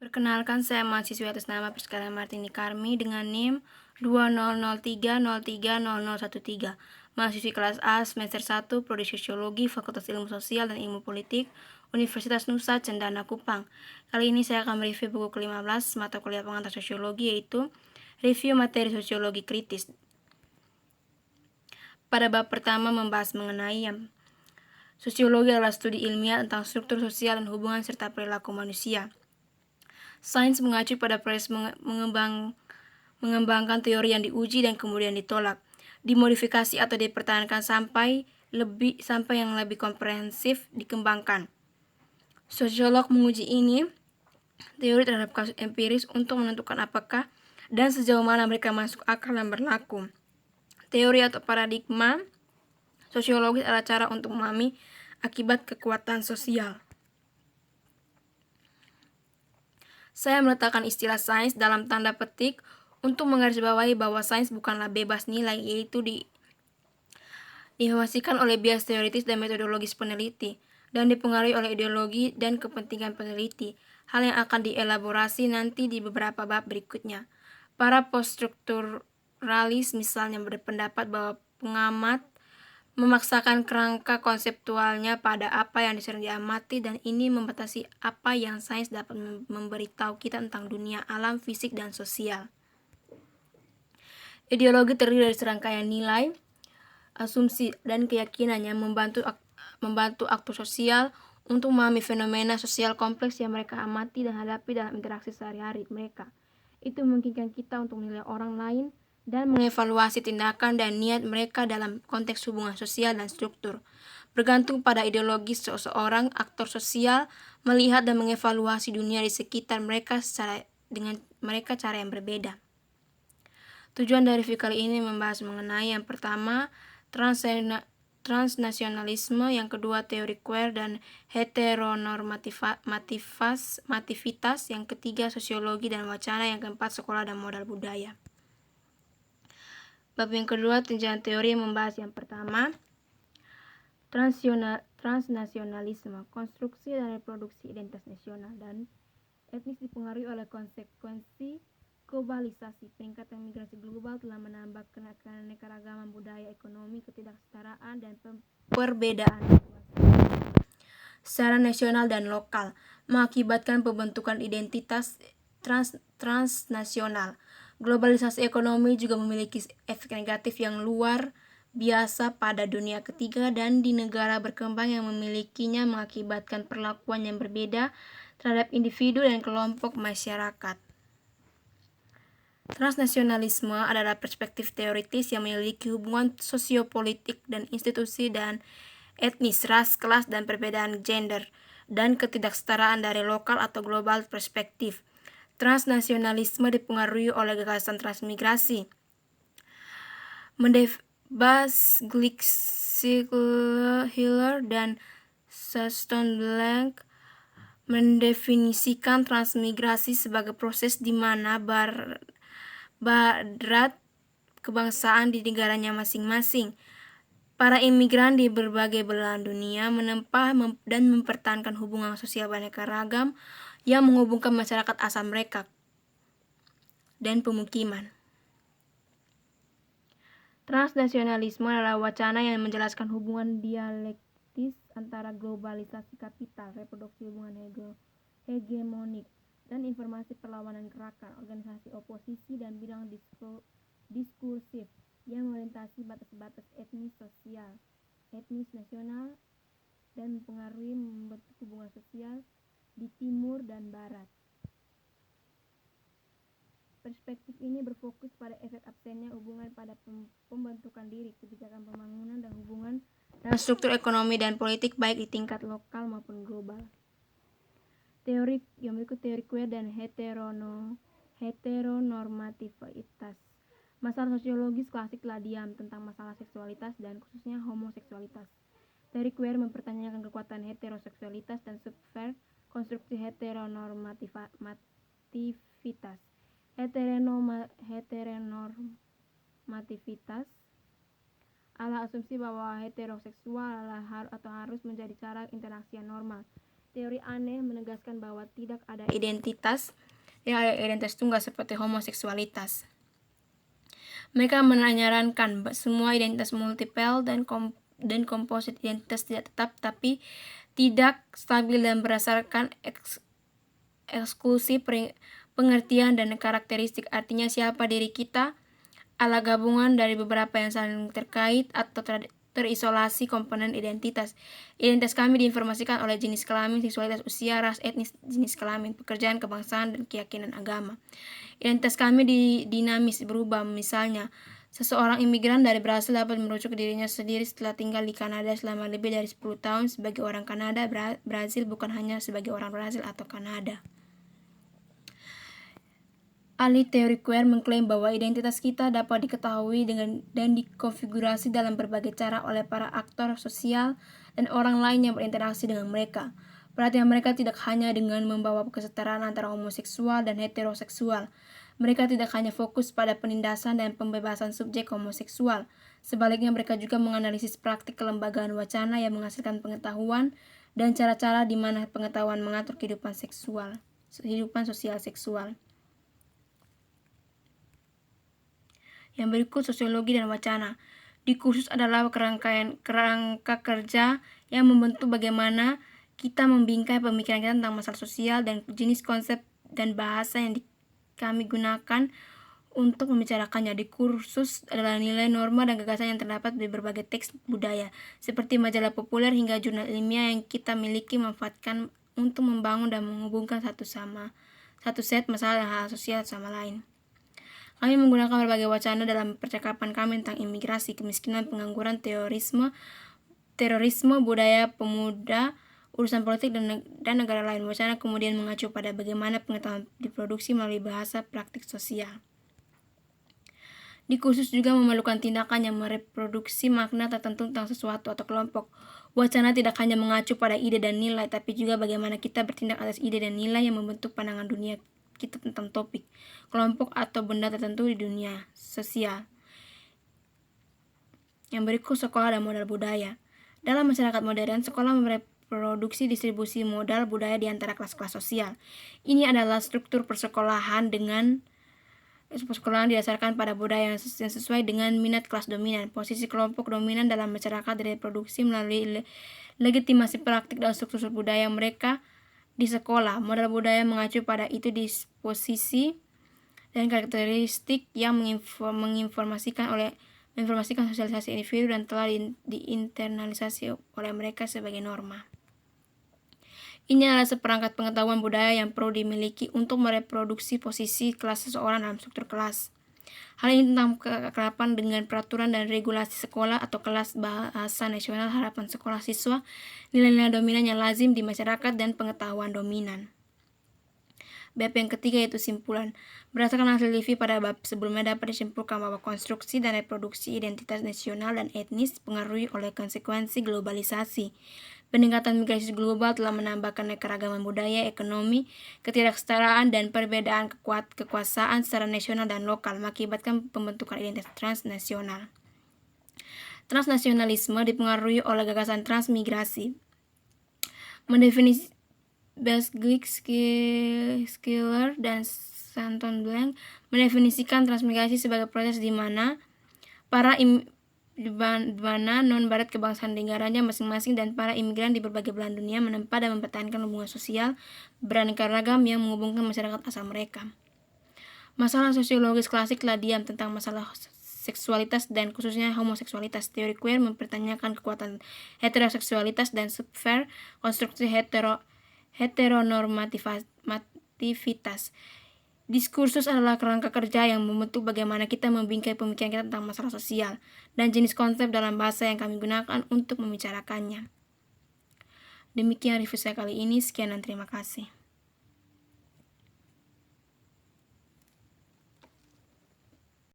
Perkenalkan, saya mahasiswi atas nama Priskala Martini Karmi dengan NIM 2003030013, mahasiswi kelas A semester 1 Prodi Sosiologi Fakultas Ilmu Sosial dan Ilmu Politik Universitas Nusa Cendana Kupang. Kali ini saya akan mereview buku ke-15 mata kuliah pengantar sosiologi, yaitu Review Materi Sosiologi Kritis. Pada bab pertama membahas mengenai sosiologi adalah studi ilmiah tentang struktur sosial dan hubungan serta perilaku manusia. Sains mengacu pada proses mengembangkan teori yang diuji dan kemudian ditolak, dimodifikasi atau dipertahankan sampai yang lebih komprehensif dikembangkan. Sosiolog menguji teori terhadap kasus empiris untuk menentukan apakah dan sejauh mana mereka masuk akal dan berlaku. Teori atau paradigma sosiologis adalah cara untuk memahami akibat kekuatan sosial. Saya meletakkan istilah sains dalam tanda petik untuk menggarisbawahi bahwa sains bukanlah bebas nilai, yaitu diinformasikan oleh bias teoritis dan metodologis peneliti, dan dipengaruhi oleh ideologi dan kepentingan peneliti, hal yang akan dielaborasi nanti di beberapa bab berikutnya. Para poststrukturalis misalnya berpendapat bahwa pengamat memaksakan kerangka konseptualnya pada apa yang sering diamati, dan ini membatasi apa yang sains dapat memberitahu kita tentang dunia alam, fisik, dan sosial. Ideologi terdiri dari serangkaian nilai, asumsi, dan keyakinan yang membantu aktor sosial untuk memahami fenomena sosial kompleks yang mereka amati dan hadapi dalam interaksi sehari-hari mereka. Itu memungkinkan kita untuk menilai orang lain dan mengevaluasi tindakan dan niat mereka dalam konteks hubungan sosial dan struktur. Bergantung pada ideologi, seseorang aktor sosial melihat dan mengevaluasi dunia di sekitar mereka dengan cara yang berbeda. Tujuan dari review kali ini membahas mengenai yang pertama, transnasionalisme, yang kedua teori queer dan heteronormativitas, yang ketiga sosiologi dan wacana, yang keempat sekolah dan modal budaya. Bab yang kedua, tinjauan teori, membahas yang pertama, transnasionalisme, konstruksi dan reproduksi identitas nasional dan etnis dipengaruhi oleh konsekuensi globalisasi. Peningkatan migrasi global telah menambah keanekaragaman budaya, ekonomi, ketidaksetaraan, dan perbedaan secara nasional dan lokal, mengakibatkan pembentukan identitas transnasional. Globalisasi ekonomi juga memiliki efek negatif yang luar biasa pada dunia ketiga dan di negara berkembang yang memilikinya, mengakibatkan perlakuan yang berbeda terhadap individu dan kelompok masyarakat. Transnasionalisme adalah perspektif teoritis yang memiliki hubungan sosiopolitik dan institusi dan etnis, ras, kelas, dan perbedaan gender dan ketidaksetaraan dari lokal atau global perspektif. Transnasionalisme dipengaruhi oleh gagasan transmigrasi. Bas Glick-Hiller dan Saston-Blank mendefinisikan transmigrasi sebagai proses di mana barat kebangsaan di negaranya masing-masing. Para imigran di berbagai belahan dunia menempah dan mempertahankan hubungan sosial beraneka ragam yang menghubungkan masyarakat asal mereka dan pemukiman. Transnasionalisme adalah wacana yang menjelaskan hubungan dialektis antara globalisasi kapital, reproduksi hubungan hegemonik, dan informasi perlawanan gerakan, organisasi oposisi, dan bidang diskursif yang melintasi batas-batas etnis nasional dan mempengaruhi membentuk hubungan sosial di timur dan barat. Perspektif ini berfokus pada efek absennya hubungan pada pembentukan diri, kebijakan pembangunan, dan hubungan dan struktur ekonomi dan politik baik di tingkat lokal maupun global. Teori yang berikut, teori queer dan heteronormativitas. Masalah sosiologis klasik telah diam tentang masalah seksualitas dan khususnya homoseksualitas. Teori queer mempertanyakan kekuatan heteroseksualitas dan subvert konstruksi heteronormativitas. Heteronormativitas adalah asumsi bahwa heteroseksual adalah harus menjadi cara interaksi yang normal. Teori aneh menegaskan bahwa tidak ada identitas tunggal seperti homoseksualitas. Mereka menyarankan semua identitas multiple dan komposit identitas tidak tetap tapi tidak stabil dan berdasarkan eksklusi pengertian dan karakteristik. Artinya siapa diri kita adalah gabungan dari beberapa yang saling terkait atau terisolasi komponen identitas. Identitas kami diinformasikan oleh jenis kelamin, seksualitas, usia, ras, etnis, jenis kelamin, pekerjaan, kebangsaan, dan keyakinan agama. Identitas kami dinamis berubah. Misalnya, seseorang imigran dari Brasil dapat merujuk ke dirinya sendiri setelah tinggal di Kanada selama lebih dari 10 tahun sebagai orang Kanada, Brasil, bukan hanya sebagai orang Brasil atau Kanada. Ahli teori queer mengklaim bahwa identitas kita dapat diketahui dan dikonfigurasi dalam berbagai cara oleh para aktor sosial dan orang lain yang berinteraksi dengan mereka. Perhatian mereka tidak hanya dengan membawa kesetaraan antara homoseksual dan heteroseksual. Mereka tidak hanya fokus pada penindasan dan pembebasan subjek homoseksual. Sebaliknya, mereka juga menganalisis praktik kelembagaan wacana yang menghasilkan pengetahuan dan cara-cara di mana pengetahuan mengatur kehidupan sosial seksual. Yang berikut sosiologi dan wacana. Diskursus adalah kerangka kerja yang membentuk bagaimana kita membingkai pemikiran kita tentang masalah sosial dan jenis konsep dan bahasa yang kami gunakan untuk membicarakannya. Diskursus adalah nilai, norma, dan gagasan yang terdapat di berbagai teks budaya, seperti majalah populer hingga jurnal ilmiah yang kita miliki memanfaatkan untuk membangun dan menghubungkan satu set masalah dan hal sosial sama lain. Kami menggunakan berbagai wacana dalam percakapan kami tentang imigrasi, kemiskinan, pengangguran, terorisme, budaya pemuda, urusan politik, dan negara lain. Wacana kemudian mengacu pada bagaimana pengetahuan diproduksi melalui bahasa praktik sosial. Diskursus juga memerlukan tindakan yang mereproduksi makna tertentu tentang sesuatu atau kelompok. Wacana tidak hanya mengacu pada ide dan nilai, tapi juga bagaimana kita bertindak atas ide dan nilai yang membentuk pandangan dunia kita tentang topik, kelompok, atau benda tertentu di dunia sosial. Yang berikut sekolah dan modal budaya. Dalam masyarakat modern, sekolah mereproduksi distribusi modal budaya di antara kelas-kelas sosial. Ini adalah struktur persekolahan didasarkan pada budaya yang sesuai dengan minat kelas dominan. Posisi kelompok dominan dalam masyarakat direproduksi melalui legitimasi praktik dan struktur budaya mereka di sekolah. Modal budaya mengacu pada itu disposisi dan karakteristik yang menginformasikan sosialisasi individu dan telah diinternalisasi oleh mereka sebagai norma. Ini adalah seperangkat pengetahuan budaya yang perlu dimiliki untuk mereproduksi posisi kelas seseorang dalam struktur kelas. Hal ini tentang keakraban dengan peraturan dan regulasi sekolah atau kelas bahasa nasional, harapan sekolah siswa, nilai-nilai dominan yang lazim di masyarakat, dan pengetahuan dominan. Bab yang ketiga yaitu simpulan. Berdasarkan hasil LIVI pada bab sebelumnya dapat disimpulkan bahwa konstruksi dan reproduksi identitas nasional dan etnis dipengaruhi oleh konsekuensi globalisasi. Peningkatan migrasi global telah menambahkan keragaman budaya, ekonomi, ketidaksetaraan, dan perbedaan kekuasaan secara nasional dan lokal, mengakibatkan pembentukan identitas transnasional. Transnasionalisme dipengaruhi oleh gagasan transmigrasi. Mendefinisi Basglick, Schiller, dan Santon Blanc mendefinisikan transmigrasi sebagai proses di mana non-barat kebangsaan negaranya masing-masing dan para imigran di berbagai belahan dunia menempa dan mempertahankan hubungan sosial beraneka ragam yang menghubungkan masyarakat asal mereka. Masalah sosiologis klasik telah diam tentang masalah seksualitas dan khususnya homoseksualitas. Teori queer mempertanyakan kekuatan heteroseksualitas dan subver konstruksi heteronormativitas. Diskursus adalah kerangka kerja yang membentuk bagaimana kita membingkai pemikiran kita tentang masalah sosial dan jenis konsep dalam bahasa yang kami gunakan untuk membicarakannya. Demikian review saya kali ini. Sekian dan terima kasih.